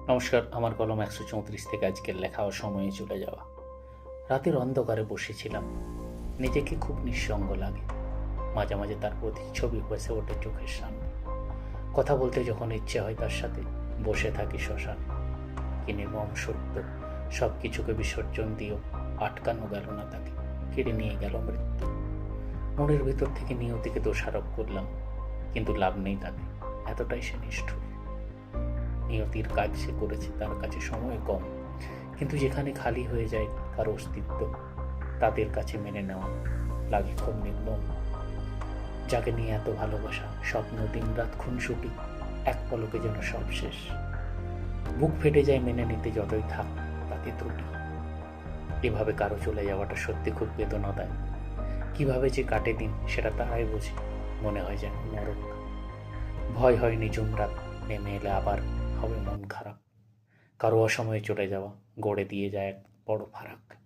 নমস্কার, আমার কলম ১৩৪ থেকে আজকের লেখা ও সময়ে চলে যাওয়া। রাতের অন্ধকারে বসেছিলাম, নিজেকে খুব নিঃসঙ্গ লাগে। মাঝে মাঝে তার প্রতিচ্ছবি ভেসে ওঠে চোখের সামনে। কথা বলতে যখন ইচ্ছে হয় তার সাথে, বসে থাকি শ্মশানে। কি নির্মম সত্য, সব কিছুকে বিসর্জন দিয়েও আটকানো গেল না তাকে, কেড়ে নিয়ে গেল মৃত্যু। মনের ভিতর থেকে নিয়তিকে দোষারোপ করলাম, কিন্তু লাভ নেই তাতে, এতটাই সে নিষ্ঠুর। নিয়তির কাজ সে করেছে, তার কাছে সময় কম, কিন্তু যেখানে খালি হয়ে যায় কারো অস্তিত্ব, তাদের কাছে মেনে নেওয়া লাগে খুব নির্মম। যাকে নিয়ে এত ভালোবাসা, স্বপ্ন, দিনরাত খুনসুটি, এক পলকে যেন সব শেষ। বুক ফেটে যায় মেনে নিতে, যতই থাক তাতে ত্রুটি। এভাবে কারো চলে যাওয়াটা সত্যি খুব বেদনা দেয়। কিভাবে যে কাটে দিন সেটা তারাই বোঝে। মনে হয় যেন নরক। ভয় হয় নিঝুম রাত নেমে এলে আবার হবে মন খারাপ। কারো অসময়ে চলে যাওয়া গড়ে দিয়ে যায় এক বড় ফারাক।